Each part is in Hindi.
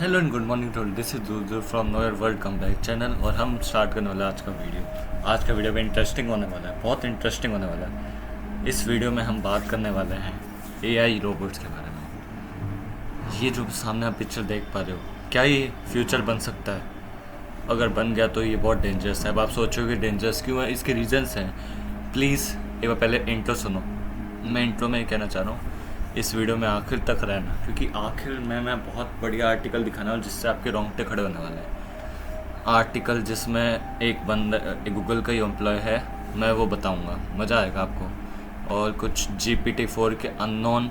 Hello and good morning to this is door from noir world come back channel. और हम स्टार्ट करने वाले हैं आज का वीडियो भी इंटरेस्टिंग होने वाला है, बहुत इंटरेस्टिंग होने वाला है। इस वीडियो में हम बात करने वाले हैं एआई रोबोट्स के बारे में। ये जो सामने आप पिक्चर देख पा रहे हो, क्या ये फ्यूचर बन सकता है? अगर बन गया तो ये बहुत डेंजरस है। अब आप सोचोगे डेंजरस क्यों है, इसके रीजंस हैं। प्लीज़ एक बार पहले इंट्रो सुनो। मैं इंट्रो में ये कहना चाह रहा हूँ, इस वीडियो में आखिर तक रहना, क्योंकि आखिर में मैं बहुत बढ़िया आर्टिकल दिखाने वाला हूँ जिससे आपके रोंगटे खड़े होने वाले हैं। आर्टिकल जिसमें एक गूगल का ही एम्प्लॉय है, मैं वो बताऊँगा, मज़ा आएगा आपको। और कुछ GPT-4 के अननोन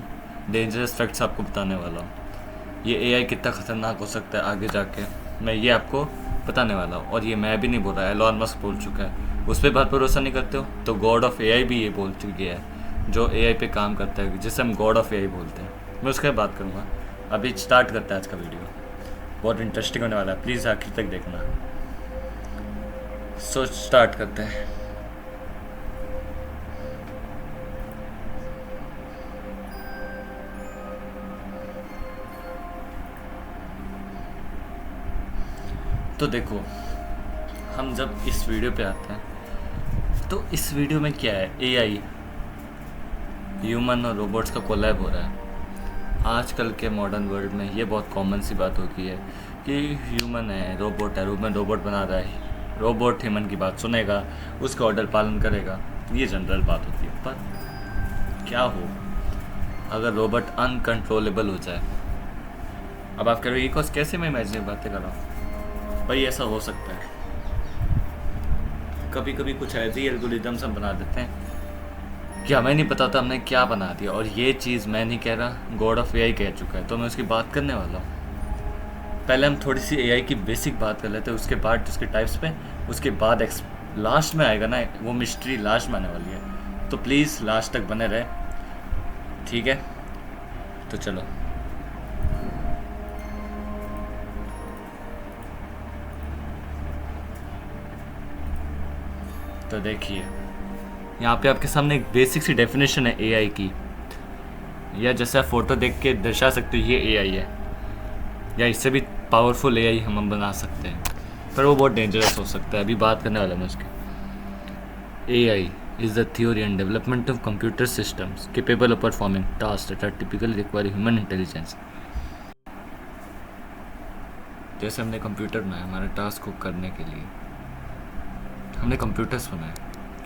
डेंजरस फैक्ट्स आपको बताने वाला हूँ। ये एआई कितना ख़तरनाक हो सकता है आगे जाके, मैं ये आपको बताने वाला हूँ। और ये मैं भी नहीं बोल रहा, एलॉन मस्क बोल चुका है। उस पर बात भरोसा नहीं करते हो तो गॉड ऑफ एआई भी ये बोल चुकी है, जो एआई पे काम करता है, जिसे हम गॉड ऑफ एआई बोलते हैं। मैं उसके बात करूँगा। अभी स्टार्ट करते हैं आज का वीडियो, बहुत इंटरेस्टिंग होने वाला है, प्लीज़ आखिर तक देखना। सो स्टार्ट करते हैं। तो देखो, हम जब इस वीडियो पे आते हैं तो इस वीडियो में क्या है, एआई ह्यूमन और रोबोट्स का कोलैब हो रहा है। आजकल के मॉडर्न वर्ल्ड में ये बहुत कॉमन सी बात हो गई है कि ह्यूमन है, रोबोट बना रहा है, रोबोट ह्यूमन की बात सुनेगा, उसका ऑर्डर पालन करेगा। ये जनरल बात होती है। पर क्या हो अगर रोबोट अनकंट्रोलेबल हो जाए? अब आप कह रहे हो ये कैसे मैं इमेजिन बातें कर रहा हूँ। भाई ऐसा हो सकता है, कभी कभी कुछ ऐसे ही एल्गोरिदम्स हम बना देते हैं कि हमें नहीं पता था हमने क्या बना दिया। और ये चीज़ मैं नहीं कह रहा, गॉड ऑफ एआई कह चुका है, तो मैं उसकी बात करने वाला हूँ। पहले हम थोड़ी सी एआई की बेसिक बात कर लेते हैं, उसके बाद उसके टाइप्स पे, उसके बाद लास्ट में आएगा ना, वो मिस्ट्री लास्ट में आने वाली है। तो प्लीज़ लास्ट तक बने रहे, ठीक है? तो चलो। तो देखिए, यहाँ पे आपके सामने एक बेसिक सी डेफिनेशन है एआई की, या जैसे आप फोटो देख के दर्शा सकते हो ये एआई है, या इससे भी पावरफुल एआई हम बना सकते हैं, पर वो बहुत डेंजरस हो सकता है। अभी बात करने वाला मैं उसकी। AI is the theory and development of computer systems capable of performing task that are typically require human intelligence. जैसे हमने कंप्यूटर बनाया हमारे टास्क को करने के लिए, हमने कंप्यूटर्स बनाए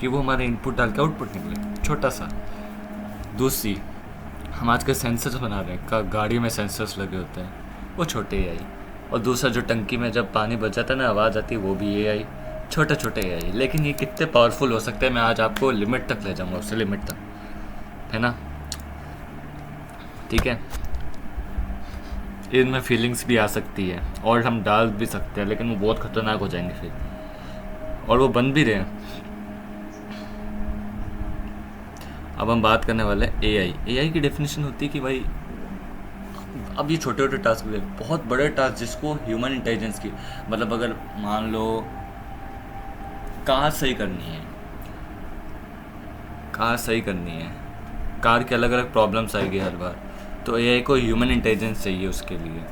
कि वो हमारे इनपुट डाल के आउटपुट निकले, छोटा सा। दूसरी, हम आज के सेंसर्स बना रहे हैं, गाड़ी में सेंसर्स लगे होते हैं, वो छोटे एआई। और दूसरा, जो टंकी में जब पानी बच जाता है ना, आवाज़ आती है, वो भी एआई, छोटे छोटे एआई। लेकिन ये कितने पावरफुल हो सकते हैं, मैं आज आपको लिमिट तक ले जाऊंगा, उससे लिमिट तक, है ना? ठीक है, इनमें फीलिंग्स भी आ सकती है और हम डाल भी सकते हैं, लेकिन वो बहुत खतरनाक हो जाएंगे फिर, और वो बन भी रहे हैं। अब हम बात करने वाले हैं एआई की डेफिनेशन होती है कि भाई, अब ये छोटे छोटे टास्क भी है, बहुत बड़े टास्क जिसको ह्यूमन इंटेलिजेंस की, मतलब अगर मान लो कार सही करनी है, कार के अलग अलग प्रॉब्लम्स आएगी हर बार, तो एआई को ह्यूमन इंटेलिजेंस चाहिए उसके लिए,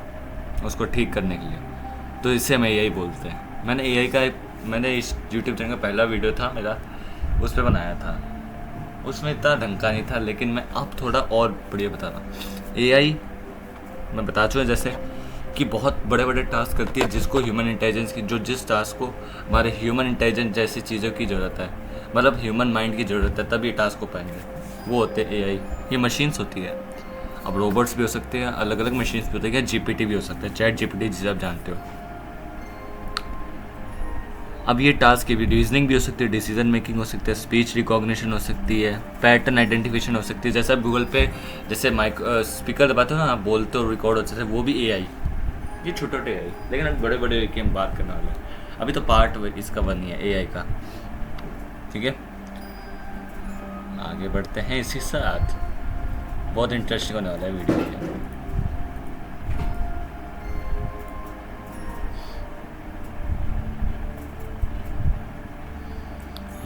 उसको ठीक करने के लिए। तो इसे हम एआई बोलते हैं। मैंने इस यूट्यूब चैनल का पहला वीडियो था मेरा, उस पर बनाया था, उसमें इतना ढंग का नहीं था, लेकिन मैं अब थोड़ा और बढ़िया बता रहा हूँ। एआई मैं बता चुका जैसे कि बहुत बड़े बड़े टास्क करती है, जिसको ह्यूमन इंटेलिजेंस की, जो टास्क को हमारे ह्यूमन इंटेलिजेंस जैसी चीज़ों की ज़रूरत है, मतलब ह्यूमन माइंड की ज़रूरत है, तब ये टास्क हो पाएंगे, वो होते हैं एआई। ये मशीन्स होती है। अब रोबोट्स भी हो सकते हैं, अलग अलग मशीन्स भी होती है, जीपीटी भी हो सकता है, चैट जीपीटी जिसे आप जानते हो। अब ये टास्क की भी रीजनिंग भी हो सकती है, डिसीजन मेकिंग हो सकती है, स्पीच रिकॉग्निशन हो सकती है, पैटर्न आइडेंटिफिकेशन हो सकती है। जैसे आप गूगल पे जैसे स्पीकर दबाते हो ना, आप बोलते हो, रिकॉर्ड होते हैं, वो भी एआई। ये छोटे छोटे एआई, लेकिन अब बड़े बड़े की हम बात करने वाले हैं। अभी तो पार्ट इसका बन है एआई का, ठीक है? आगे बढ़ते हैं इसी साथ, बहुत इंटरेस्टिंग होने वाला है वीडियो।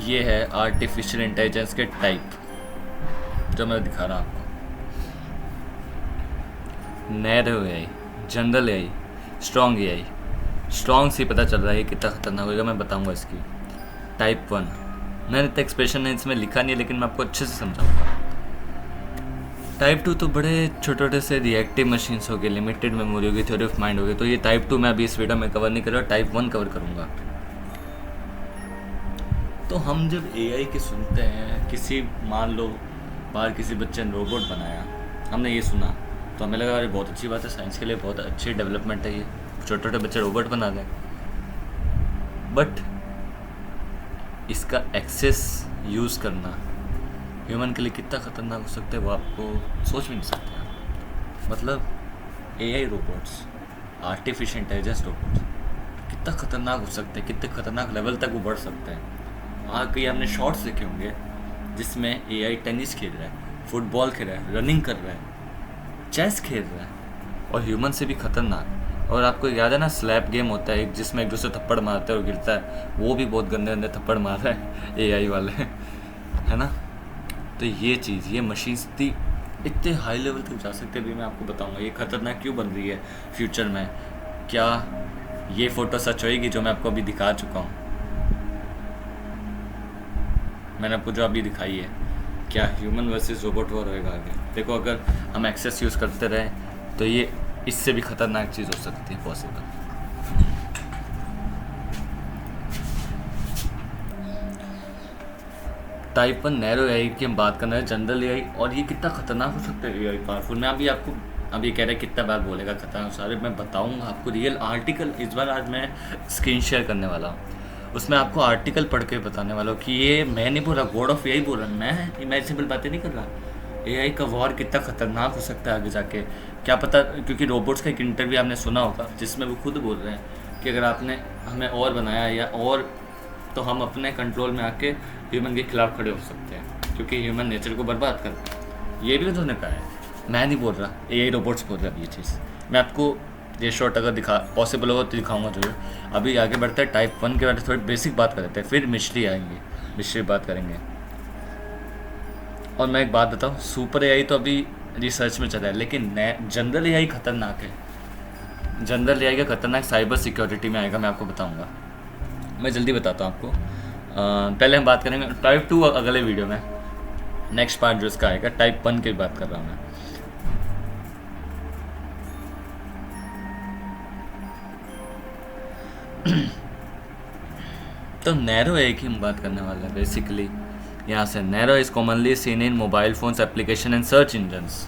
ये है आर्टिफिशियल इंटेलिजेंस के टाइप, जो मैं दिखा रहा हूँ आपको। Narrow AI, general AI, strong AI, strong से पता चल रहा है कितना खतरनाक होगा। मैं बताऊंगा इसकी। टाइप 1, मैंने इतना एक्सप्रेशन है इसमें लिखा नहीं है, लेकिन मैं आपको अच्छे से समझाऊंगा। टाइप 2 तो बड़े छोटे छोटे से रिएक्टिव मशीन्स हो गए, लिमिटेड मेमोरी होगी, थ्योरी ऑफ माइंड हो गई। तो ये टाइप 2 मैं अभी इस वीडियो में कवर नहीं कर रहा, टाइप 1 कवर करूँगा। तो हम जब एआई की सुनते हैं, किसी मान लो बाहर किसी बच्चे ने रोबोट बनाया, हमने ये सुना तो हमें लगा अरे बहुत अच्छी बात है, साइंस के लिए बहुत अच्छी डेवलपमेंट है, ये छोटे छोटे बच्चे रोबोट बना दें। बट इसका एक्सेस यूज़ करना ह्यूमन के लिए कितना ख़तरनाक हो सकता है वो आपको सोच भी नहीं सकते। मतलब AI robots, artificial intelligence robots कितना ख़तरनाक हो सकते हैं, कितने ख़तरनाक लेवल तक वो बढ़ सकते हैं। कई आपने शॉर्ट्स देखे होंगे जिसमें एआई टेनिस खेल रहा है, फुटबॉल खेल रहा है, रनिंग कर रहा है, चेस खेल रहा है, और ह्यूमन से भी खतरनाक। और आपको याद है ना, स्लैप गेम होता है एक, जिसमें एक दूसरे थप्पड़ मारते हैं और गिरता है, वो भी बहुत गंदे गंदे थप्पड़ मार रहा है एआई वाले, है ना। तो ये चीज़, ये मशीन्स इतने हाई लेवल तक जा सकते हैं, अभी मैं आपको बताऊंगा ये खतरनाक क्यों बन रही है फ्यूचर में। क्या ये फ़ोटो सच होएगी जो मैं आपको अभी दिखा चुका हूँ, मैंने आपको जो अभी दिखाई है, क्या ह्यूमन वर्सेस रोबोट वॉर होएगा आगे। देखो अगर हम एक्सेस यूज़ करते रहे तो ये इससे भी ख़तरनाक चीज़ हो सकती है पॉसिबल। टाइप 1 नैरो एआई की हम बात कर रहे हैं, जनरल एआई, और ये कितना खतरनाक हो सकता है एआई पावरफुल। मैं अभी आपको अब ये कह रहे हैं कितना बार बोलेगा खतरनाक, सारे मैं बताऊंगा आपको रियल आर्टिकल। इस बार आज मैं स्क्रीन शेयर करने वाला हूँ, उसमें आपको आर्टिकल पढ़ के बताने वाला हूँ कि ये मैं नहीं बोल रहा, गॉड ऑफ एआई बोल रहा है, मैं इमेजिनेबल बातें नहीं कर रहा। एआई का वॉर कितना खतरनाक हो सकता है आगे जाके, क्या पता। क्योंकि रोबोट्स का एक इंटरव्यू आपने सुना होगा जिसमें वो खुद बोल रहे हैं कि अगर आपने हमें और बनाया या और, तो हम अपने कंट्रोल में आके ह्यूमन के खिलाफ खड़े हो सकते हैं, क्योंकि ह्यूमन नेचर को बर्बाद कर रहा है। ये भी उन्होंने कहा है, मैं नहीं बोल रहा, एआई रोबोट्स बोल रहा है ये चीज़। मैं आपको ये शॉर्ट अगर पॉसिबल होगा तो दिखाऊंगा जरूर। अभी आगे बढ़ता है, टाइप 1 के बारे में थोड़ी बेसिक बात कर लेते हैं, फिर मिस्ट्री आएंगे, मिस्ट्री बात करेंगे। और मैं एक बात बताऊँ, सुपर एआई तो अभी रिसर्च में चल रहा है, लेकिन जनरल एआई खतरनाक है। जनरल एआई का खतरनाक साइबर सिक्योरिटी में आएगा, मैं आपको बताऊँगा। मैं जल्दी बताता हूँ आपको। पहले हम बात करेंगे टाइप 2 अगले वीडियो में, नेक्स्ट पार्ट जो इसका आएगा। टाइप 1 की बात कर रहा हूँ मैं। तो नैरो एआई की हम बात करने वाले हैं बेसिकली। यहाँ से narrow is commonly seen in mobile phones, application and search engines.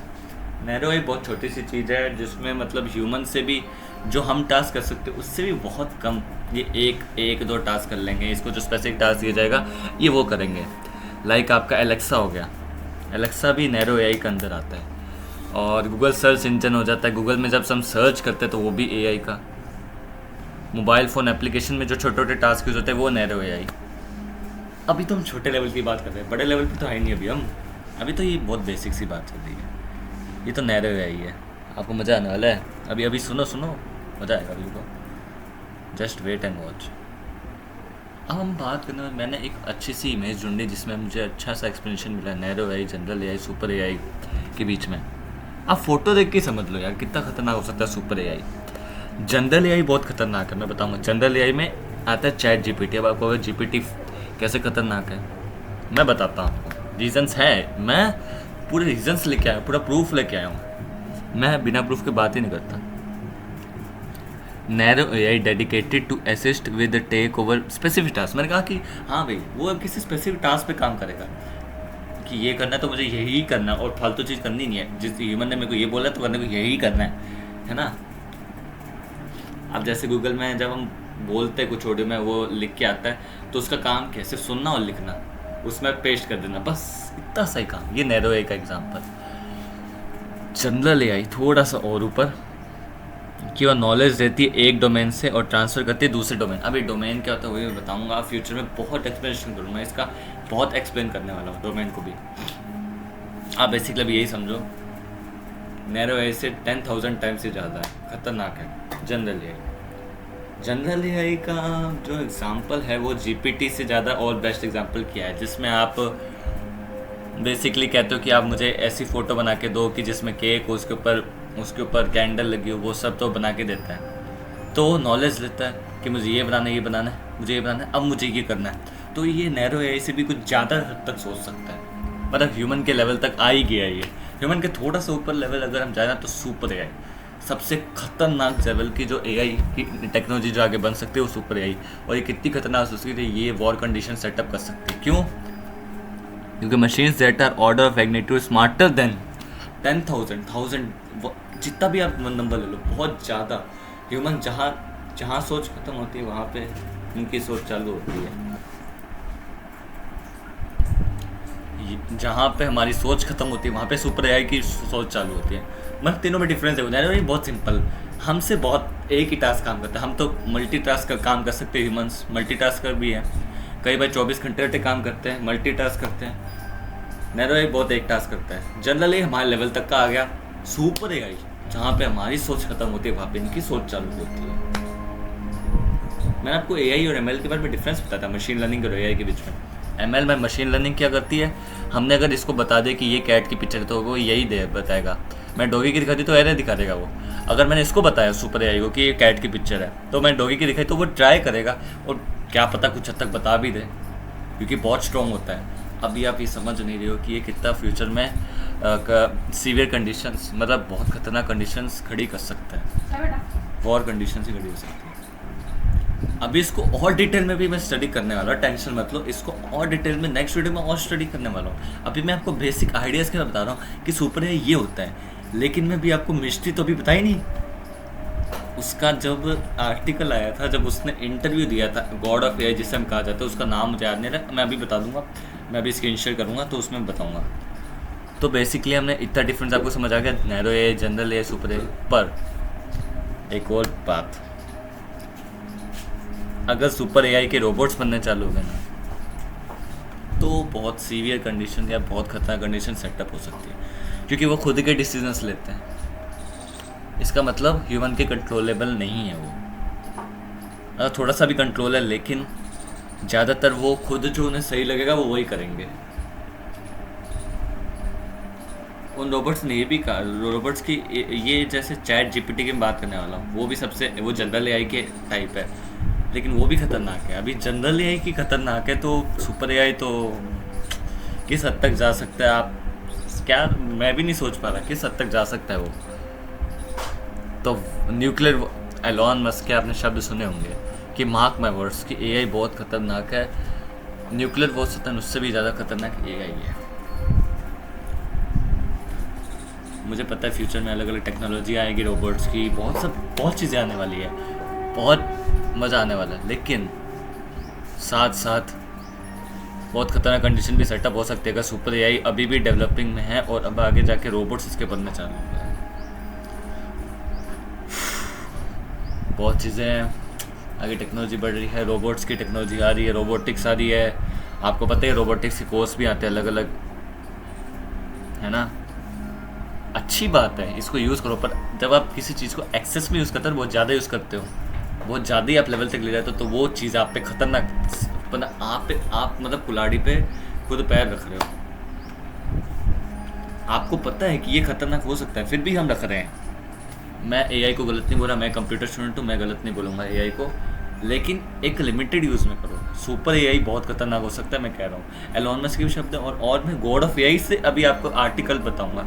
Narrow एक बहुत छोटी सी चीज़ है जिसमें मतलब ह्यूमन से भी जो हम टास्क कर सकते हैं उससे भी बहुत कम, ये एक दो टास्क कर लेंगे। इसको जो स्पेसिफिक टास्क दिया जाएगा ये वो करेंगे। लाइक आपका एलेक्सा हो गया, एलेक्सा भी नैरो एआई के अंदर आता है। और गूगल सर्च इंजन हो जाता है, गूगल में जब हम सर्च करते हैं तो वो भी एआई का। मोबाइल फ़ोन एप्लीकेशन में जो छोटे छोटे टास्क यूज़ होते हैं वो नैरो एआई। अभी तो हम छोटे लेवल की बात कर रहे हैं, बड़े लेवल पे तो है नहीं अभी हम, अभी तो ये बहुत बेसिक सी बात चल रही है। ये तो नैरो एआई है, आपको मज़ा आने वाला है। अभी सुनो मज़ा आएगा अभी को, जस्ट वेट एंड वॉच। अब हम बात करने में, मैंने एक अच्छी सी इमेज ढूंढी जिसमें मुझे अच्छा सा एक्सप्लेनेशन मिला narrow AI, general AI, super AI के बीच में। आप फोटो देख के समझ लो यार कितना खतरनाक हो सकता है सुपर एआई। जनरल एआई बहुत खतरनाक है, मैं बताऊंगा। जनरल एआई में आता है चैट जीपीटी। अब आपको जीपीटी कैसे खतरनाक है मैं बताता हूँ आपको। रीजंस है, मैं पूरे रीजंस लेके आया हूँ, पूरा प्रूफ लेके आया हूँ, मैं बिना प्रूफ के बात ही नहीं करता। Narrow AI dedicated to assist with take over specific task. मैंने कहा कि हाँ भाई वो किसी स्पेसिफिक टास्क पे काम करेगा कि ये करना है तो मुझे यही करना है और फालतू चीज़ करनी नहीं है। जिस ह्यूमन ने मेरे को ये बोला तो करने को यही करना है ना। अब जैसे गूगल में जब हम बोलते हैं कुछ ऑडियो में वो लिख के आता है तो उसका काम क्या है, सिर्फ सुनना और लिखना, उसमें पेस्ट कर देना, बस इतना सही काम। ये नैरो एआई का एग्जांपल। जनरल एआई थोड़ा सा और ऊपर कि वह नॉलेज देती है एक डोमेन से और ट्रांसफ़र करती है दूसरे डोमेन। अब ये डोमेन क्या होता है वही बताऊंगा, फ्यूचर में बहुत एक्सप्लेनेशन करूँगा इसका, बहुत एक्सप्लेन करने वाला हूँ डोमेन को भी। आप बेसिकली अब यही समझो, नैरो एआई से 10,000 टाइम्स से ज़्यादा है, ख़तरनाक है जनरल एआई। जनरल एआई का जो एग्ज़ाम्पल है वो जीपीटी से ज़्यादा और बेस्ट एग्ज़ाम्पल किया है, जिसमें आप बेसिकली कहते हो कि आप मुझे ऐसी फ़ोटो बना के दो कि जिसमें केक हो, उसके ऊपर कैंडल लगी हो, वो सब तो बना के देता है। तो नॉलेज लेता है कि मुझे ये बनाना है, ये बनाना है, मुझे ये बनाना है, अब मुझे ये करना है। तो ये नैरो एआई से भी कुछ ज़्यादा हद तक सोच सकता है, मतलब ह्यूमन के लेवल तक आ ही गया है ये। ह्यूमन के थोड़ा सा ऊपर लेवल अगर हम जाए ना तो सुपर एआई, सबसे खतरनाक लेवल की जो एआई की टेक्नोलॉजी जो आगे बन सकती है वो सुपर एआई। और ये कितनी खतरनाक हो सकती है, ये वॉर कंडीशन सेटअप कर सकती है। क्यों? क्योंकि machines that are order of magnitude smarter than 10,000 जितना भी आप नंबर ले लो, बहुत ज़्यादा। ह्यूमन जहाँ सोच खत्म होती है वहाँ पे उनकी सोच चालू होती है। जहाँ पे हमारी सोच खत्म होती है वहाँ पे सुपर एआई की सोच चालू होती है। मतलब तीनों में डिफरेंस है। नैरो एआई बहुत सिंपल, हमसे बहुत एक ही टास्क काम करता है। हम तो मल्टीटास्क का काम कर सकते हैं, ह्यूमंस मल्टीटास्कर भी हैं। कई बार 24 घंटे काम करते हैं, मल्टीटास्क करते हैं। नैरो एआई बहुत एक टास्क करता है। जनरली हमारे लेवल तक का आ गया। सुपर एआई जहाँ पे हमारी सोच खत्म होती है वहाँ पे इनकी सोच चालू होती है। मैंने आपको एआई और एमएल के बारे में डिफरेंस बताया था, मशीन लर्निंग और एआई के बीच में। एमएल में मशीन लर्निंग क्या करती है, हमने अगर इसको बता दे कि ये कैट की पिक्चर है तो वो यही दे बताएगा। मैं डॉगी की दिखा दी तो एरे दिखा देगा वो। अगर मैंने इसको बताया सुपर एआई को कि ये कैट की पिक्चर है तो मैं डॉगी की दिखाई तो वो ट्राई करेगा और क्या पता कुछ हद तक बता भी दे, क्योंकि बहुत स्ट्रॉन्ग होता है। अभी आप ये समझ नहीं रहे हो कि ये कितना फ्यूचर में सीवियर कंडीशंस, मतलब बहुत खतरनाक कंडीशंस खड़ी कर सकता है। वॉर कंडीशन से खड़ी हो सकती है। अभी इसको और डिटेल में भी मैं स्टडी करने वाला हूँ, टेंशन मत लो। इसको और डिटेल में नेक्स्ट वीडियो में और स्टडी करने वाला हूँ। अभी मैं आपको बेसिक आइडियाज़ के बता रहा हूँ कि सुपर एआई ये होता है, लेकिन मैं भी आपको मिस्ट्री तो अभी बताई नहीं। उसका जब आर्टिकल आया था, जब उसने इंटरव्यू दिया था, गॉड ऑफ एआई जिसे हम कहा जाता है, उसका नाम मुझे याद नहीं रहा, मैं अभी बता दूंगा। मैं अभी स्क्रीन शेयर करूँगा तो उसमें बताऊँगा। तो बेसिकली हमने इतना डिफरेंस आपको समझ आ गया, narrow AI, general AI, super AI. पर एक और बात, अगर सुपर एआई के रोबोट्स बनने चालू हो गए ना तो बहुत सीवियर कंडीशन या बहुत खतरनाक कंडीशन सेटअप हो सकती है, क्योंकि वो खुद के डिसीजंस लेते हैं। इसका मतलब ह्यूमन के कंट्रोलेबल नहीं है वो। थोड़ा सा भी कंट्रोल है, लेकिन ज़्यादातर वो खुद जो उन्हें सही लगेगा वो वही करेंगे। उन रोबोट्स ने ये भी कहा, रोबोट्स की ये जैसे चैट जीपीटी की बात करने वाला हूँ, वो भी सबसे, वो जनरल एआई के टाइप है, लेकिन वो भी खतरनाक है। अभी जनरल एआई की खतरनाक है, तो सुपर एआई तो किस हद तक जा सकता है, आप क्या, मैं भी नहीं सोच पा रहा किस हद तक जा सकता है वो। तो न्यूक्लियर, एलॉन मस्क के आपने शब्द सुने होंगे कि मार्क माय वर्ड्स कि एआई बहुत खतरनाक है। न्यूक्लियर वॉर सतन उससे भी ज़्यादा खतरनाक एआई है। मुझे पता है फ्यूचर में अलग अलग टेक्नोलॉजी आएगी, रोबोट्स की, बहुत चीज़ें आने वाली है, बहुत मज़ा आने वाला है। लेकिन साथ साथ बहुत खतरनाक कंडीशन भी सेटअप हो सकती है अगर सुपर एआई अभी भी डेवलपिंग में है और अब आगे जाके रोबोट्स इसके बनने चालू हो गए हैं। बहुत चीज़ें हैं, आगे टेक्नोलॉजी बढ़ रही है, रोबोट्स की टेक्नोलॉजी आ रही है, रोबोटिक्स आ रही है। आपको पता है रोबोटिक्स के कोर्स भी आते हैं अलग अलग, है ना। अच्छी बात है, इसको यूज़ करो, पर जब आप किसी चीज़ को एक्सेस में यूज़ करते हो, बहुत ज़्यादा यूज़ करते हो, बहुत ज़्यादा ही आप लेवल तक ले जाते हो, तो वो चीज़ आप पे खतरनाक, आप मतलब कुल्हाड़ी पे खुद पैर रख रहे हो। आपको पता है कि ये खतरनाक हो सकता है, फिर भी हम रख रहे हैं। मैं एआई को गलत नहीं बोल रहा, मैं कंप्यूटर स्टूडेंट हूँ, मैं गलत नहीं बोलूँगा एआई को, लेकिन एक लिमिटेड यूज़ में करो। सुपर एआई बहुत खतरनाक हो सकता है, मैं कह रहा हूँ। एलॉन मस्क के भी शब्द है, और मैं गॉड ऑफ एआई से अभी आपको आर्टिकल बताऊँगा,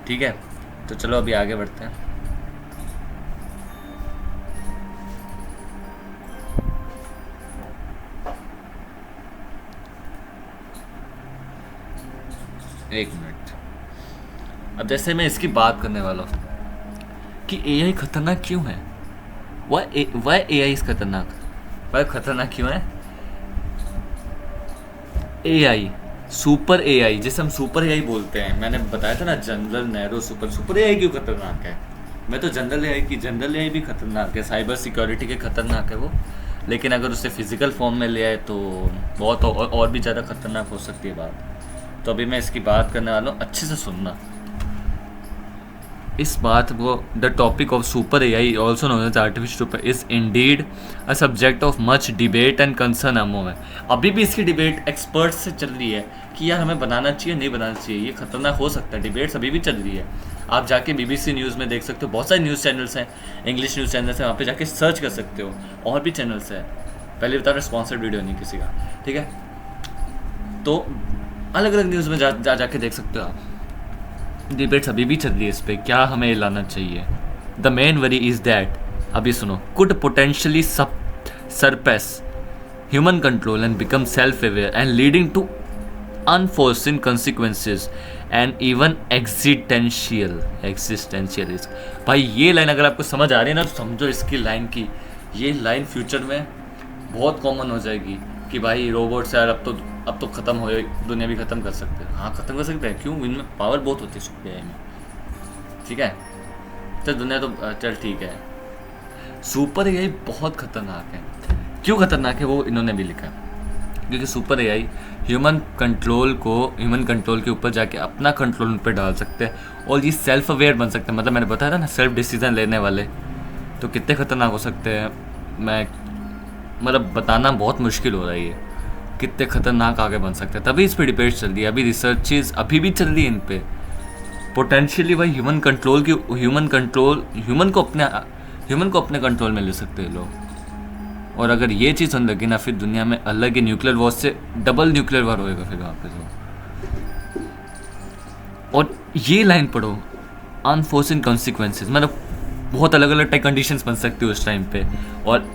ठीक है। तो चलो अभी आगे बढ़ते हैं। एक मिनट, अब जैसे मैं इसकी बात करने वाला हूँ कि एआई खतरनाक क्यों है, वाई एआई इज खतरनाक, वाई खतरनाक क्यों है एआई, सुपर एआई, जिसे हम सुपर एआई बोलते हैं। मैंने बताया था ना, जनरल, नैरो, सुपर एआई क्यों खतरनाक है। मैं तो जनरल एआई भी खतरनाक है, साइबर सिक्योरिटी के खतरनाक है वो, लेकिन अगर उसे फिजिकल फॉर्म में ले आए तो बहुत और भी ज़्यादा खतरनाक हो सकती है बात। तो अभी मैं इसकी बात करने वाला हूँ, अच्छे से सुनना इस बात को। The topic of super AI also known as artificial is indeed a subject of much debate and concern among है। अभी भी इसकी डिबेट एक्सपर्ट्स से चल रही है कि यार हमें बनाना चाहिए नहीं बनाना चाहिए, ये खतरनाक हो सकता है, डिबेट्स अभी भी चल रही है। आप जाके BBC न्यूज़ में देख सकते हो, बहुत सारे न्यूज़ चैनल्स हैं, इंग्लिश न्यूज़ चैनल्स हैं, वहाँ पे जाके सर्च कर सकते हो। और भी चैनल्स हैं, पहले बता रहा, स्पॉन्सर्ड वीडियो नहीं किसी का, ठीक है। तो अलग अलग न्यूज़ में जाके देख सकते हो आप। डिबेट्स अभी भी चल रही है इस पर, क्या हमें लाना चाहिए। The main worry is that, अभी सुनो, could potentially surpass human control and become self-aware and leading to unforeseen consequences and even existential risk। भाई ये लाइन अगर आपको समझ आ रही है ना, तो समझो इसकी लाइन की, ये लाइन फ्यूचर में बहुत कॉमन हो जाएगी कि भाई रोबोट्स यार अब तो ख़त्म हो, दुनिया भी ख़त्म कर सकते हैं। हाँ, ख़त्म कर सकते हैं, क्यों? इनमें पावर बहुत होती है सुपर एआई में, ठीक है। चल दुनिया तो चल ठीक है, सुपर एआई बहुत ख़तरनाक है। क्यों ख़तरनाक है वो इन्होंने भी लिखा है, क्योंकि सुपर एआई ह्यूमन कंट्रोल के ऊपर जाके अपना कंट्रोल उन पर डाल सकते हैं और ये सेल्फ अवेयर बन सकते हैं। मतलब मैंने बताया था ना, सेल्फ डिसीजन लेने वाले, तो कितने ख़तरनाक हो सकते हैं, मैं मतलब बताना बहुत मुश्किल हो रहा है ये, कितने ख़तरनाक आगे बन सकते हैं। तभी इस पर डिबेट चल रही है, अभी रिसर्चेज अभी भी चल रही है इन पर। पोटेंशियली भाई ह्यूमन को अपने कंट्रोल में ले सकते हैं लोग। और अगर ये चीज़ होने लगी ना, फिर दुनिया में अलग ही न्यूक्लियर वॉर से डबल न्यूक्लियर वॉर होएगा फिर वहाँ पे तो। और ये लाइन पढ़ो, अनफोर्सिन कॉन्सिक्वेंसेस, मतलब बहुत अलग अलग टाइप कंडीशंस बन सकती है उस टाइम पे। और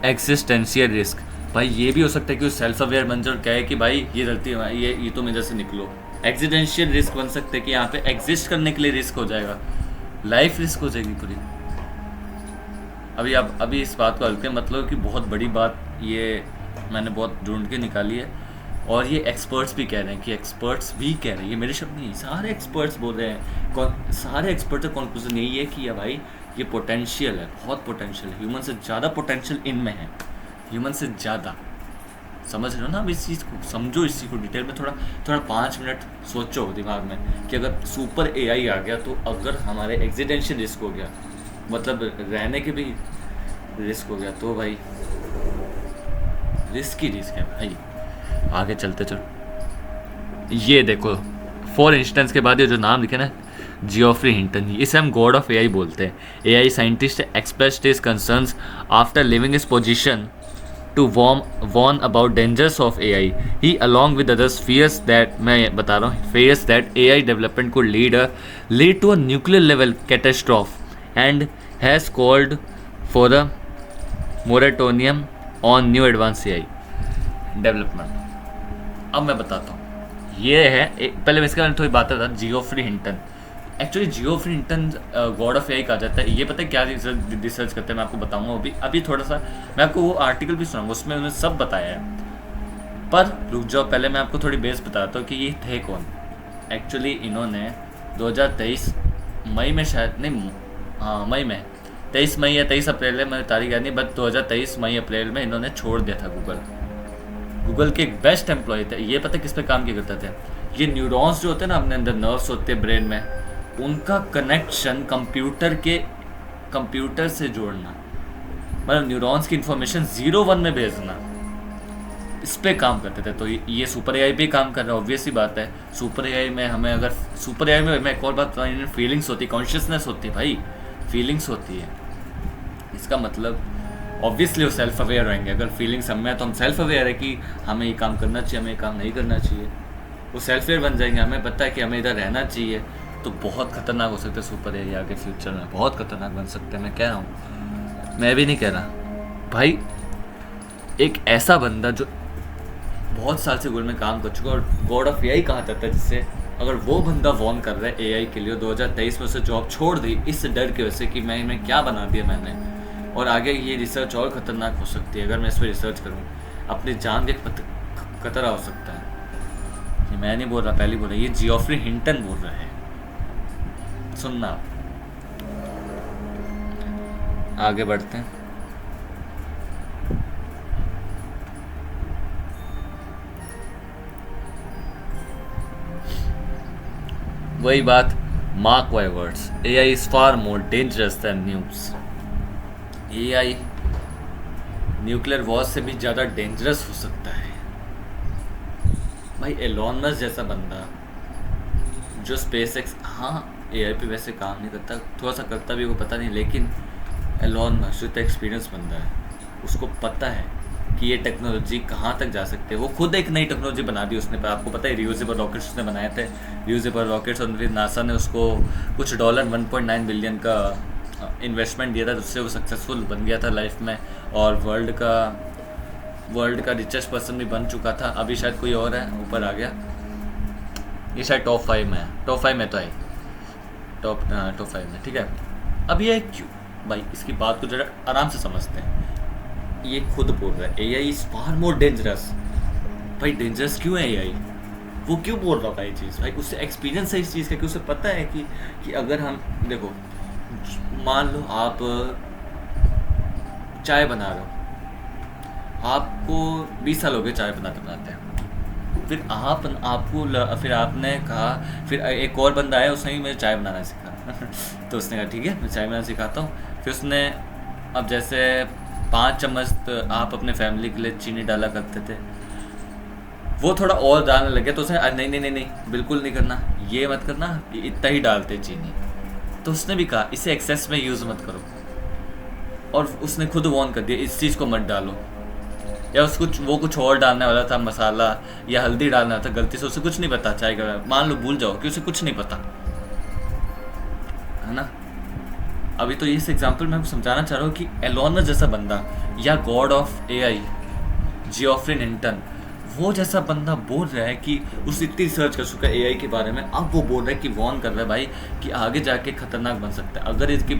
एक्सिस्टेंशियल रिस्क, भाई ये भी हो सकता है कि वो सेल्फ अवेयर बन जाए और कहे कि भाई ये गलती है, ये तो मेरे से निकलो। एक्सिडेंशियल रिस्क बन सकते हैं कि यहाँ पे एग्जिस्ट करने के लिए रिस्क हो जाएगा, लाइफ रिस्क हो जाएगी पूरी। अभी इस बात को हल्के मतलब कि बहुत बड़ी बात ये मैंने बहुत ढूंढ के निकाली है, और ये एक्सपर्ट्स भी कह रहे हैं, ये मेरे शब्द नहीं, सारे एक्सपर्ट्स बोल रहे हैं, सारे एक्सपर्ट्स का कंक्लूजन यही है कि भाई ये पोटेंशियल है, बहुत पोटेंशियल है, ह्यूमन से ज़्यादा पोटेंशियल इनमें है, ह्यूमन से ज़्यादा। समझ रहे हो ना? अब इस चीज़ को समझो, इस चीज़ को डिटेल में थोड़ा 5 मिनट सोचो दिमाग में कि अगर सुपर एआई आ गया, तो अगर हमारे एक्सीडेंशियल रिस्क हो गया, मतलब रहने के भी रिस्क हो गया, तो भाई रिस्क ही रिस्क है भाई। आगे चलते चलो, ये देखो फॉर इंस्टेंस के बाद ये जो नाम लिखे ना, जियोफ्री हिंटन, इसे हम गॉड ऑफ एआई बोलते हैं। AI scientist expressed his concerns after living his position to warn about dangers of AI. He along with others fears that, मैं बता रहा हूँ, fears that AI development could lead to a nuclear level catastrophe and has called for a moratorium on new advanced AI development. अब मैं बताता हूँ, ये है पहले मैं इसके बारे में थोड़ी बात करता हूँ। Geoffrey Hinton, actually Geoffrey Hinton god of AI कहा जाता है। ये पता है क्या रिसर्च करते हैं, मैं आपको बताऊंगा अभी थोड़ा सा, मैं आपको वो आर्टिकल भी सुनाऊंगा, उसमें उन्होंने सब बताया है। पर रुक जाओ, पहले मैं आपको थोड़ी बेस बताता हूँ कि ये थे कौन। एक्चुअली इन्होंने 2023 मई में, शायद नहीं, हाँ मई में, 23 मई या 23 अप्रैल में, मेरी तारीख याद नहीं, बट 2023 मई अप्रैल में इन्होंने छोड़ दिया था गूगल के एक बेस्ट एम्प्लॉय थे। ये पता किस पे काम किया करते थे, ये न्यूरॉन्स जो होते हैं ना अपने अंदर, नर्व्स होते हैं ब्रेन में, उनका कनेक्शन कंप्यूटर से जोड़ना, मतलब न्यूरॉन्स की इंफॉर्मेशन 0-1 में भेजना, इस पे काम करते थे। तो ये सुपर एआई पे काम कर रहा है, ऑब्वियस ही बात है। सुपर एआई में हमें, अगर सुपर एआई में मैं एक और बात बताऊँ, इनमें फीलिंग्स होती है, कॉन्शियसनेस होती है भाई, फीलिंग्स होती है। इसका मतलब ऑब्वियसली वो सेल्फ अवेयर रहेंगे। अगर फीलिंग्स हमें है तो हम सेल्फ अवेयर है कि हमें ये काम करना चाहिए, हमें ये काम नहीं करना चाहिए, वो सेल्फ अवेयर बन जाएंगे। हमें पता है कि हमें इधर रहना चाहिए। तो बहुत खतरनाक हो सकते हैं सुपर एआई आगे फ्यूचर में, बहुत खतरनाक बन सकते हैं। मैं कह रहा हूँ, मैं भी नहीं कह रहा भाई। एक ऐसा बंदा जो बहुत साल से गूगल में काम कर चुका और गॉड ऑफ एआई कहा जाता है, जिससे अगर वो बंदा वॉर्न कर रहा है एआई के लिए, 2023 में उसे जॉब छोड़ दी इस डर की वजह से कि मैं क्या बना दिया मैंने, और आगे ये रिसर्च और ख़तरनाक हो सकती है। अगर मैं इस पर रिसर्च करूँ, अपनी जान के खतरा हो सकता है। ये मैं नहीं बोल रहा, पहले बोल रहा, ये जियोफ्री हिंटन बोल रहा है। सुनना, आगे बढ़ते हैं। वही बात, mark my words, AI is far more dangerous than news. AI nuclear war से भी ज़्यादा डेंजरस हो सकता है भाई। एलोन मस्क जैसा बंदा जो स्पेसएक्स, हाँ एआई पे वैसे काम नहीं करता, थोड़ा सा करता भी होगा पता नहीं, लेकिन एलॉन मस्क एक्सपीरियंस बंदा है, उसको पता है कि ये टेक्नोलॉजी कहाँ तक जा सकती है। वो खुद एक नई टेक्नोलॉजी बना दी उसने, पर आपको पता है रियूजेबल रॉकेट्स उसने बनाए थे, रियूजेबल रॉकेट्स, और फिर नासा ने उसको कुछ डॉलर 1.9 बिलियन का इन्वेस्टमेंट दिया था, जिससे वो सक्सेसफुल बन गया था लाइफ में, और वर्ल्ड का रिचेस्ट पर्सन भी बन चुका था। अभी शायद कोई और है ऊपर आ गया, ये शायद टॉप 5 में है, टॉप 5 में तो है, टॉप 5 में, ठीक है। अब ये क्यों भाई, इसकी बात को जरा आराम से समझते हैं। ये खुद बोल रहा है AI is far more dangerous. भाई डेंजरस क्यों है एआई, वो क्यों बोल रहा है ये चीज़? भाई उससे एक्सपीरियंस है इस चीज़ का, कि उसे पता है कि अगर हम देखो, मान लो आप चाय बना रहे हो, आपको 20 साल हो गए चाय बनाते बनाते हैं, फिर आपने कहा, फिर एक और बंदा आया, उसने भी मुझे चाय बनाना सिखा तो उसने कहा ठीक है मैं चाय बनाना सिखाता हूँ। फिर उसने, अब जैसे 5 चम्मच आप अपने फैमिली के लिए चीनी डाला करते थे, वो थोड़ा और डालने लगे, तो उसने नहीं नहीं नहीं नहीं बिल्कुल नहीं करना, ये मत करना, इतना ही डालते चीनी। तो उसने भी कहा इसे एक्सेस में यूज़ मत करो, और उसने खुद वार्न कर दिया इस चीज़ को मत डालो। या वो कुछ और डालने वाला था, मसाला या हल्दी डालना था, गलती से उसे कुछ नहीं पता चाय का, मान लो भूल जाओ कि उसे कुछ नहीं पता है ना। अभी तो इस एग्जांपल में समझाना चाह रहा हूँ कि एलोन मस्क जैसा बंदा, या गॉड ऑफ एआई जियोफ्री हिंटन, वो जैसा बंदा बोल रहा है कि उस इतनी रिसर्च कर चुका है एआई के बारे में, अब वो बोल रहा है कि वॉर्न कर रहा है भाई कि आगे जाके खतरनाक बन सकता है। अगर इसकी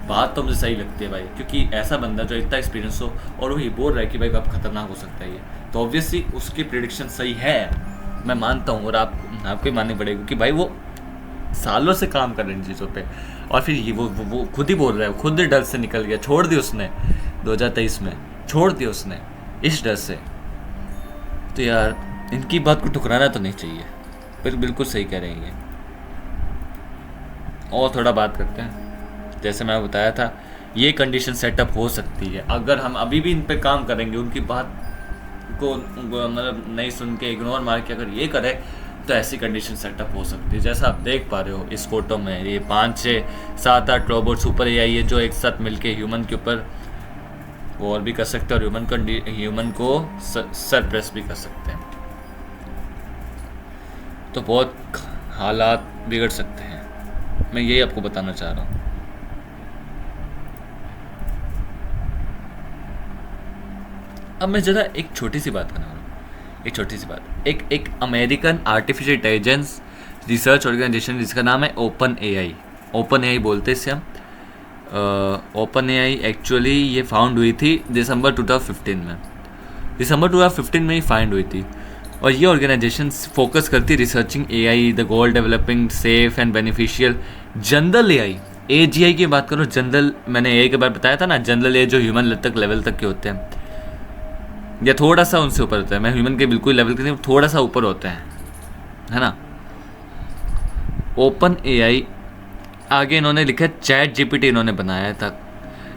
बात तो मुझे सही लगती है भाई, क्योंकि ऐसा बंदा जो इतना एक्सपीरियंस हो और वो ये बोल रहा है कि भाई अब खतरनाक हो सकता है ये, तो ऑब्वियसली उसकी प्रेडिक्शन सही है, मैं मानता हूँ। और आपको ही माननी पड़ेगी कि भाई वो सालों से काम कर रहे हैं इन चीज़ों पे, और फिर वो खुद ही बोल रहा है, खुद ही डर से निकल गया, छोड़ दी उसने 2023 में, छोड़ दिया उसने इस डर से। तो यार इनकी बात को ठुकराना तो नहीं चाहिए, फिर बिल्कुल सही कह रहे हैं ये। और थोड़ा बात करते हैं, जैसे मैं बताया था ये कंडीशन सेटअप हो सकती है अगर हम अभी भी इन पे काम करेंगे, उनकी बात को मतलब नहीं सुन के इग्नोर मार के अगर ये करे, तो ऐसी कंडीशन सेटअप हो सकती है। जैसा आप देख पा रहे हो इस फोटो में, ये 5, 6, 7, 8 रोबोट सुपर एआई है जो एक साथ मिलके ह्यूमन के ऊपर वॉर भी कर सकते हैं, और ह्यूमन को सरप्रेस भी कर सकते हैं। तो बहुत हालात बिगड़ सकते हैं, मैं यही आपको बताना चाह रहा हूँ। अब मैं ज़रा एक छोटी सी बात करना रहा हूँ, एक छोटी सी बात। एक American artificial intelligence research organization जिसका नाम है ओपन एआई बोलते हैं इसे हम। ओपन एआई एक्चुअली ये फाउंड हुई थी दिसंबर 2015 में ही फाउंड हुई थी, और ये ऑर्गेनाइजेशन फोकस करती है researching AI, the goal developing safe and beneficial general AI. AGI की बात करो, जनरल, मैंने एआई के बारे में बताया था ना, जनरल एआई जो ह्यूमन लेवल तक के होते हैं, या थोड़ा सा उनसे ऊपर होता है, मैं ह्यूमन के बिल्कुल लेवल के नहीं, थोड़ा सा ऊपर होते हैं, है ना। ओपन एआई आगे इन्होंने लिखा है चैट जीपीटी इन्होंने बनाया था,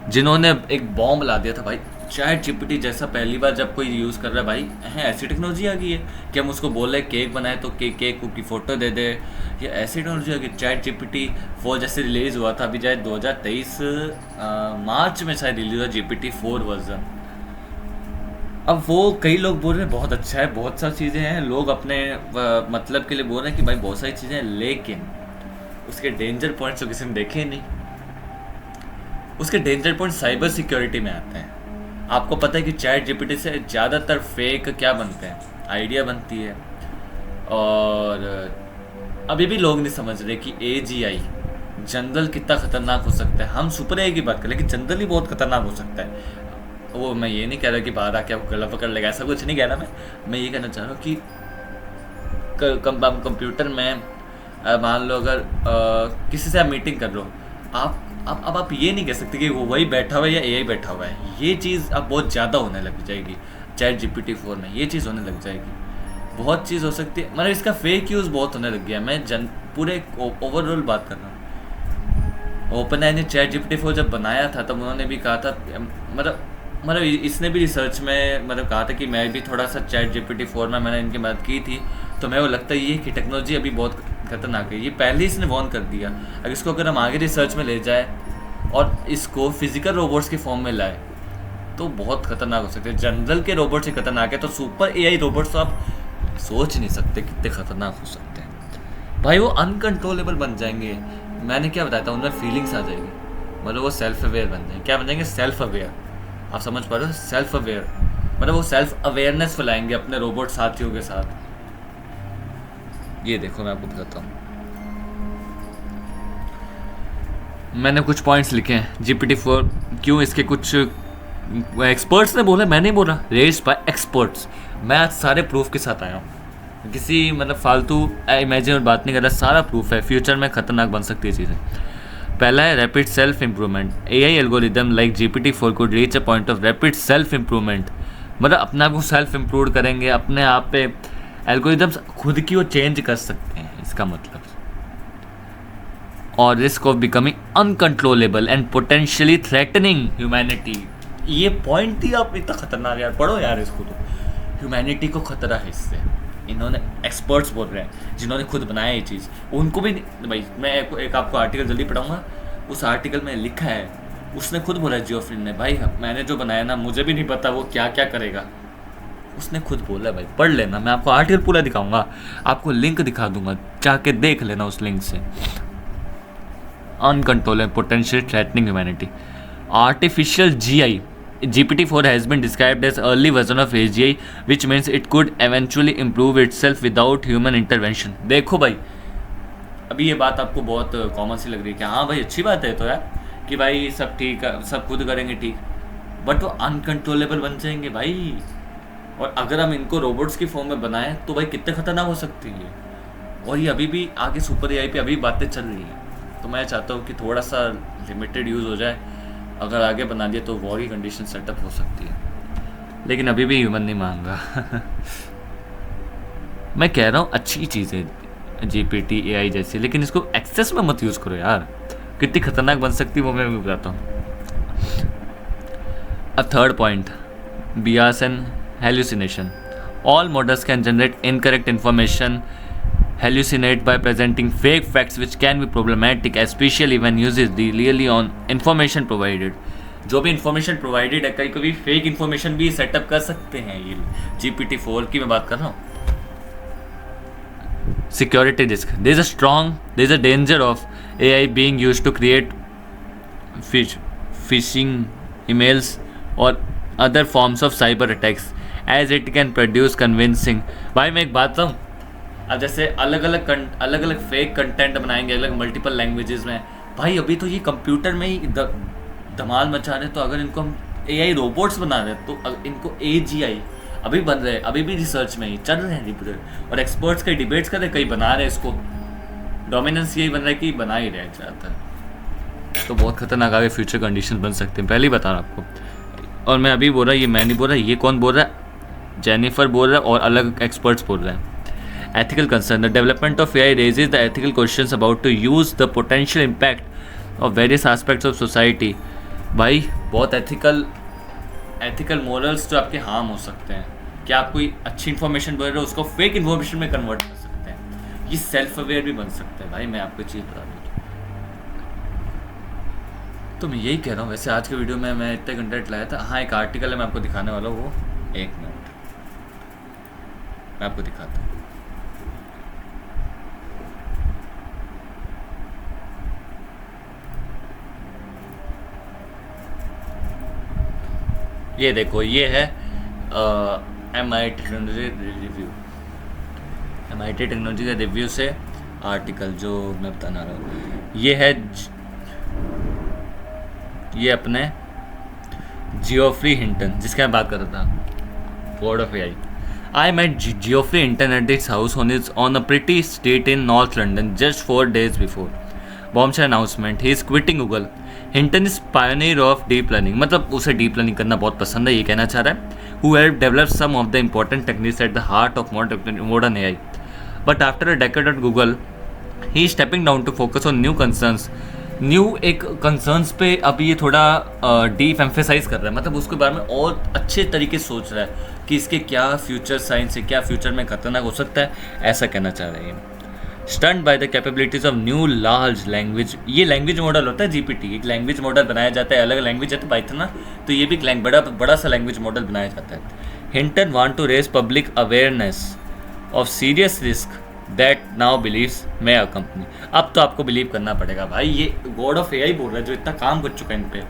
जिन्होंने एक बॉम्ब ला दिया था भाई। चैट जीपीटी जैसा पहली बार जब कोई यूज़ कर रहा है भाई, ऐसी टेक्नोलॉजी आ गई है कि हम उसको बोल रहे हैं केक बनाए तो केक की फ़ोटो दे दे, ये ऐसी टेक्नोलॉजी आ गई। चैट जीपीटी 4 जैसे रिलीज़ हुआ था, अभी शायद 2023 मार्च में शायद रिलीज़ हुआ GPT-4 वर्जन। अब वो कई लोग बोल रहे हैं बहुत अच्छा है, बहुत सारी चीज़ें हैं, लोग अपने मतलब के लिए बोल रहे हैं कि भाई बहुत सारी चीज़ें हैं, लेकिन उसके डेंजर पॉइंट्स तो किसी ने देखे नहीं। उसके डेंजर पॉइंट साइबर सिक्योरिटी में आते हैं। आपको पता है कि चैट जीपीटी से ज़्यादातर फेक क्या बनते हैं, आइडिया बनती है, और अभी भी लोग नहीं समझ रहे कि AGI जनरल कितना खतरनाक हो सकता है। हम सुपर एआई की बात करें, लेकिन जनरल ही बहुत खतरनाक हो सकता है। वो मैं ये नहीं कह रहा कि बाहर आके आपको गला पकड़ लेगा, ऐसा कुछ नहीं कह रहा मैं ये कहना चाह रहा हूँ कि कंप्यूटर में मान लो अगर किसी से आप मीटिंग कर लो, आप ये नहीं कह सकते कि वो वही बैठा हुआ है या एआई बैठा हुआ है। ये चीज़ अब बहुत ज़्यादा होने लग जाएगी चैट GPT-4 में, ये चीज़ होने लग जाएगी, बहुत चीज़ हो सकती है। मतलब इसका फेक यूज़ बहुत होने लग गया। मैं पूरे ओवरऑल बात कर रहा हूँ। ओपन एआई ने चैट GPT-4 जब बनाया था तब उन्होंने भी कहा था, मतलब इसने भी रिसर्च में कहा था कि मैं भी थोड़ा सा चैट GPT-4 में मैंने इनकी मदद की थी, तो मेरे को लगता है ये कि टेक्नोलॉजी अभी बहुत खतरनाक है, ये पहले ही इसने वॉर्न कर दिया। अगर इसको अगर हम आगे रिसर्च में ले जाए और इसको फिजिकल रोबोट्स के फॉर्म में लाए तो बहुत खतरनाक हो सकते हैं। जनरल के रोबोट से खतरनाक है तो सुपर एआई रोबोट्स तो आप सोच नहीं सकते कितने खतरनाक हो सकते हैं भाई। वो अनकंट्रोलेबल बन जाएंगे। मैंने क्या बताया था, उनमें फीलिंग्स आ जाएगी, मतलब वो सेल्फ अवेयर बन जाएंगे। क्या बन जाएंगे? Self aware. आप समझ पा रहे हो? सेल्फ अवेयर मतलब वो सेल्फ अवेयरनेस फैलाएंगे अपने रोबोट साथियों के साथ। ये देखो मैं आपको बताता हूँ, मैंने कुछ पॉइंट्स लिखे हैं GPT-4 क्यों इसके कुछ एक्सपर्ट्स ने बोला, मैंने नहीं बोला, रेस्ड बाय एक्सपर्ट्स। मैं आज सारे प्रूफ के साथ आया हूँ, किसी मतलब फालतू इमेजिन और बात नहीं कर रहा, सारा प्रूफ है। फ्यूचर में खतरनाक बन सकती है चीज़ें। पहला है rapid self improvement. AI algorithm like GPT-4 could reach a point of rapid self improvement, मतलब अपने आप को सेल्फ इम्प्रूव करेंगे, अपने आप पे एल्गोरिदम्स खुद की वो चेंज कर सकते हैं, इसका मतलब। और risk of becoming uncontrollable and potentially threatening humanity. ये पॉइंट ही आप इतना खतरनाक यार, पढ़ो यार इसको। तो ह्यूमैनिटी को खतरा है इससे, इन्होंने एक्सपर्ट्स बोल रहे हैं जिन्होंने खुद बनाया ये चीज़, उनको भी भाई मैं एक आपको आर्टिकल जल्दी पढ़ाऊंगा। उस आर्टिकल में लिखा है, उसने खुद बोला है जियोफ्रिन ने, भाई मैंने जो बनाया ना मुझे भी नहीं पता वो क्या क्या करेगा, उसने खुद बोला भाई। पढ़ लेना, मैं आपको आर्टिकल पूरा दिखाऊंगा, आपको लिंक दिखा दूंगा, जाके देख लेना उस लिंक से। Uncontrollable potential threatening humanity. Artificial GI GPT-4 has been described as early version of AGI, which means it could eventually improve itself without human intervention। देखो भाई, अभी ये बात आपको बहुत कॉमन सी लग रही है कि हाँ भाई अच्छी बात है तो यार, कि भाई सब ठीक है, सब खुद करेंगे ठीक, बट वो अनकंट्रोलेबल बन जाएंगे भाई। और अगर हम इनको रोबोट्स की फॉर्म में बनाएं तो भाई कितने खतरनाक हो सकती है। और ये अभी भी आगे सुपर AI पे अभी बातें चल रही हैं, तो मैं चाहता हूँ कि थोड़ा सा लिमिटेड यूज़ हो जाए। अगर आगे बना दिया तो वॉर की कंडीशन सेटअप हो सकती है, लेकिन अभी भी ह्यूमन नहीं मांगा। मैं कह रहा हूँ अच्छी चीज़ है GPT AI जैसी, लेकिन इसको एक्सेस में मत यूज़ करो यार, कितनी खतरनाक बन सकती है वो मैं भी बताता हूँ। A third point, Beas and hallucination. All models can generate incorrect information, hallucinate by presenting fake facts which can be problematic, especially when used really on information provided। जो भी इंफॉर्मेशन प्रोवाइडेड है, कभी कभी फेक इंफॉर्मेशन भी सेटअप कर सकते हैं। ये GPT-4 की मैं बात कर रहा हूँ। Security risk. there is a danger of AI being used to create phishing emails or other forms of cyber attacks as it can produce convincing। भाई मैं एक बात बताऊँ, अब जैसे अलग अलग फेक कंटेंट बनाएंगे अलग मल्टीपल लैंग्वेजेस में, भाई अभी तो ये कंप्यूटर में ही धमाल मचा रहे, तो अगर इनको हम AI रोबोट्स बना रहे हैं तो इनको AGI अभी बन रहे हैं, अभी भी रिसर्च में ही चल रहे हैं डिबेट, और एक्सपर्ट्स कई डिबेट्स कर रहे हैं, कई बना रहे हैं इसको। डोमिनेंस यही बन रहा है कि बना ही रहे ज़्यादातर। तो बहुत खतरनाक आगे फ्यूचर कंडीशन बन सकते हैं, पहले ही बता रहा आपको। और मैं अभी बोल रहा, ये मैं नहीं बोल रहा, ये कौन बोल रहा है? जेनिफर बोल रहा है और अलग एक्सपर्ट्स बोल रहे हैं। Ethical concern. The development of AI raises the ethical questions about to use the potential impact of various aspects of society। भाई बहुत एथिकल मोरल्स जो आपके हार्म हो सकते हैं। क्या आप कोई अच्छी इन्फॉर्मेशन बोल रहे हो उसको फेक इन्फॉर्मेशन में कन्वर्ट कर सकते हैं। ये सेल्फ अवेयर भी बन सकते हैं भाई, मैं आपको चीज़ बता दूँ तो मैं यही कह रहा हूँ। वैसे आज के वीडियो में मैं इतने कंटेंट लाया था। हाँ एक आर्टिकल है मैं आपको दिखाने वाला हूँ, वो 1 मिनट मैं आपको दिखाता हूँ। ये देखो, ये है MIT टेक्नोलॉजी का रिव्यू से आर्टिकल जो मैं बताना रहा हूँ। ये है ये अपने जियोफ्री हिंटन जिसकी मैं बात कर रहा था, board of AI। I met Geoffrey Hinton at his house on a pretty street in North London just 4 days before bombshell announcement he is quitting Google। Hinton is pioneer of deep learning, मतलब उसे डीप लर्निंग करना बहुत पसंद है, ये कहना चाह रहा है। Who helped develop some of the important techniques at the heart of modern AI, but after a decade at Google he is stepping down to focus on new concerns। New एक कंसर्न्स पे अभी ये थोड़ा डीप एम्फेसाइज कर रहा है, मतलब उसके बारे में और अच्छे तरीके से सोच रहा है कि इसके क्या फ्यूचर साइंस है, क्या फ्यूचर में खतरनाक हो सकता है, ऐसा कहना चाह रहे हैं। Stunned by the capabilities of new large language. ये लैंग्वेज मॉडल होता है जीपीटी, एक लैंग्वेज मॉडल बनाया जाता है, अलग लैंग्वेज है तो पाइथन ना, तो ये भी एक बड़ा सा लैंग्वेज मॉडल बनाया जाता है। Hinton want to raise public awareness of serious risk that now believes मैं अ कंपनी। अब तो आपको बिलीव करना पड़ेगा भाई, ये गॉड ऑफ एआई बोल रहा है जो इतना काम कर चुका है इन पे,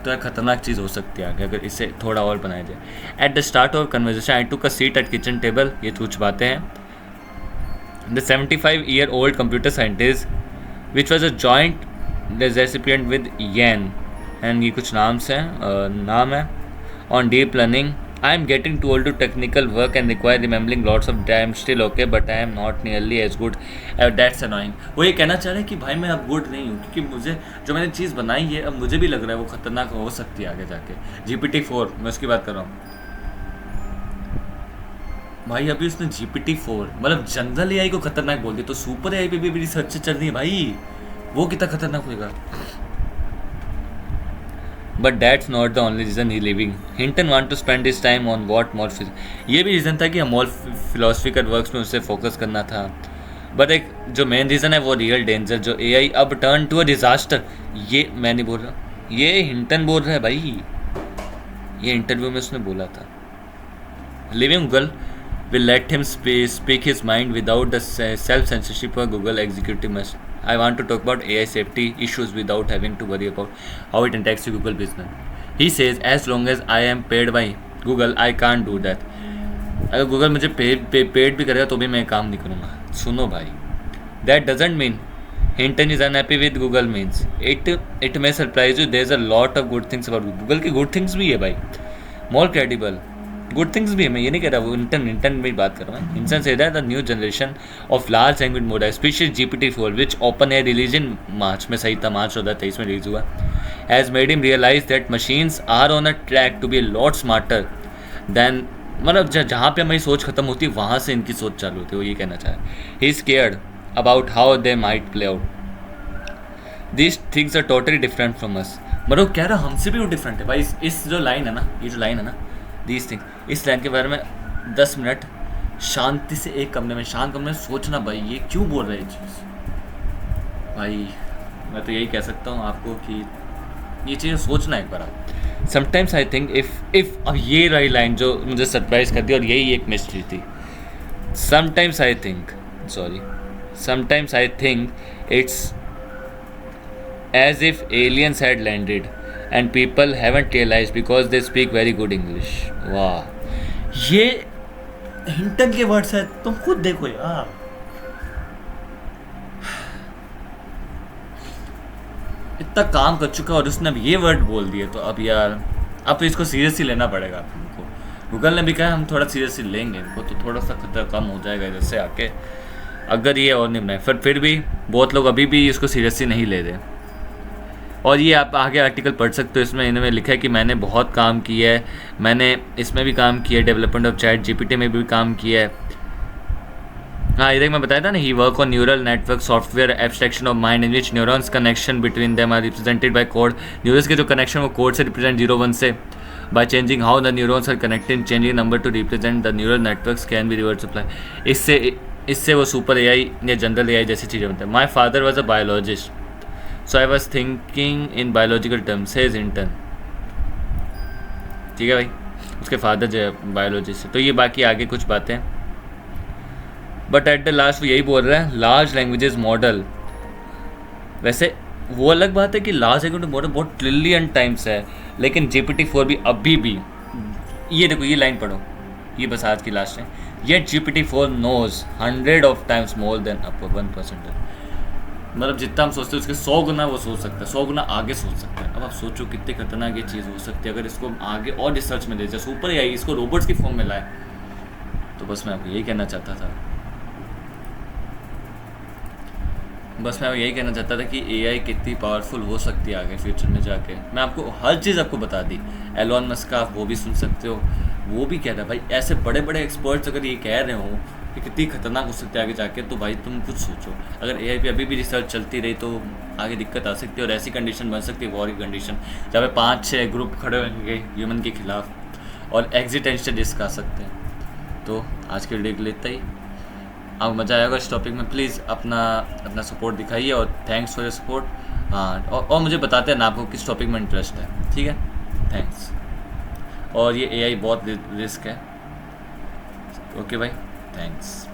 तो एक खतरनाक चीज़ हो सकती है आगे अगर इसे थोड़ा और बनाया जाए। At the start of conversation I took a seat at kitchen table, ये कुछ बातें हैं। द 75-year-old computer scientist which was a joint recipient with Yan, and ये कुछ नाम है on deep learning. I am getting too old to technical work and require remembering lots of damn still okay but I am not nearly as good. That's annoying. वो ये कहना चाह रहे हैं कि भाई मैं अब गुड नहीं हूँ क्योंकि मुझे जो मैंने चीज़ बनाई है अब मुझे भी लग रहा है वो खतरनाक हो सकती है आगे जाके। GPT-4 मैं उसकी बात कर रहा हूँ भाई, अभी उसने GPT-4 मतलब जनरल एआई को खतरनाक बोल दिया, तो सुपर एआई पे भी रिसर्च चल रही है भाई, वो कितना खतरनाक होगा। But that's not the only reason he living. Hinton want to spend his time on what more, ये भी रीज़न था कि हम मोर फिलोसफिकल वर्क्स में उससे फोकस करना था। बट एक जो मेन रीज़न है वो रियल डेंजर, जो एआई अब टर्न टू अ डिजास्टर। ये मैं नहीं बोल रहा, ये हिंटन बोल रहा है भाई, ये इंटरव्यू में उसने बोला था। Living girl will let him speak his mind without the self-censorship of Google executive must. I want to talk about AI safety issues without having to worry about how it interacts with Google business. He says, as long as I am paid by Google, I can't do that. अगर गूगल मुझे पेड भी करेगा तो भी मैं काम नहीं करूँगा। सुनो भाई, that doesn't mean Hinton is unhappy with Google means it may surprise you. There's a lot of good things about Google की good things भी है भाई, more credible गुड थिंग्स भी है, मैं ये नहीं कह रहा, वो इंटन में बात कर रहा हूँ। इंसान से the new generation of large language model species GPT-4 which OpenAI release in March में, सही था मार्च 2023 में रिलीज हुआ, has made him realise that machines are on a track to be lot smarter than, मतलब जहाँ पे हमारी सोच खत्म होती है वहाँ से इनकी सोच चालू होती है, वो ये कहना चाह रहा है। He is cared about how they might play out this things are totally different from us. मतलब कह रहा हमसे भी वो डिफरेंट है भाई। इस जो लाइन है ना, ये जो लाइन है ना, दीज थिंग, इस लाइन के बारे में 10 मिनट शांति से एक कमरे में, शांत कमरे में सोचना भाई, ये क्यों बोल रहा है ये चीज़ भाई। मैं तो यही कह सकता हूँ आपको कि ये चीज़ सोचना एक बार आप। समटाइम्स आई थिंक इफ़ अब ये रही लाइन जो मुझे सरप्राइज कर दी और यही एक मिस्ट्री थी। Sometimes I think it's as if aliens had landed and people haven't realized because they speak very good English. वाह, ये हिंटन के वर्ड्स है, तुम खुद देखो यार। इतना काम कर चुका और उसने अब ये वर्ड बोल दिए, तो अब यार अब तो इसको सीरियसली लेना पड़ेगा आपको। गूगल ने भी कहा हम थोड़ा सीरियसली लेंगे इनको, तो थोड़ा सा खतरा कम हो जाएगा इधर से आके, अगर ये और नहीं बनाए। फिर भी बहुत लोग अभी भी इसको सीरियसली नहीं ले रहे। और ये आप आगे आर्टिकल पढ़ सकते हो, इसमें इन्होंने लिखा है कि मैंने बहुत काम किया है, मैंने इसमें भी काम किया है, डेवलपमेंट ऑफ चैट GPT में भी काम किया है। हाँ, इधर मैं बताया था ना, he work on neural network software abstraction of mind in which neurons connection between them are represented by code. Neurons के जो कनेक्शन वो कोड से रिप्रेजेंट 0-1 से, by changing how the neurons are connected, changing number to represent the neural networks can be reverse supply. इससे वो सुपर AI या जनरल AI जैसी चीज़ें बनते हैं। My father was a biologist so I was thinking in biological terms, says Hinton। ठीक है भाई, उसके फादर जो है बायोलॉजिस्ट है। तो ये बाकी आगे कुछ बातें, बट एट द लास्ट वो यही बोल रहा है, लार्ज लैंग्वेजेस मॉडल। वैसे वो अलग बात है कि लार्ज लैंग्वेज मॉडल बहुत ट्रिलियन टाइम्स है, लेकिन GPT-4 भी अभी भी, ये देखो ये लाइन पढ़ो, ये बस आज की लास्ट है, yet GPT-4 knows 100 of times more than upper 1%। मतलब जितना हम सोचते हैं उसके 100 गुना वो सोच सकता है, 100 गुना आगे सोच सकता है। अब आप सोचो कितनी खतरनाक ये चीज़ हो सकती है अगर इसको आगे और रिसर्च में ले जाए, सुपर AI इसको रोबोट्स की फॉर्म में लाए। तो बस मैं आपको यही कहना चाहता था कि AI कितनी पावरफुल हो सकती है आगे फ्यूचर में जाके। मैं आपको हर चीज़ आपको बता दी। एलोन मस्क का आप वो भी सुन सकते हो, वो भी कह रहा है भाई, ऐसे बड़े बड़े एक्सपर्ट्स अगर ये कह रहे हो कि कितनी खतरनाक हो सकती है आगे जाके, तो भाई तुम कुछ सोचो। अगर AI पे अभी भी रिसर्च चलती रही तो आगे दिक्कत आ सकती है और ऐसी कंडीशन बन सकती है, वॉर की कंडीशन, जहाँ पे 5-6 ग्रुप खड़े होंगे ह्यूमन के खिलाफ और एग्जिस्टेंशियल रिस्क आ सकते हैं। तो आज के वीडियो के लिए इतना ही। आपको मज़ा आएगा इस टॉपिक में। प्लीज़ अपना अपना सपोर्ट दिखाइए और थैंक्स फॉर योर सपोर्ट। हाँ, और मुझे बताते हैं ना आपको किस टॉपिक में इंटरेस्ट है, ठीक है। थैंक्स। और ये एआई बहुत रिस्क है। ओके भाई, थैंक्स।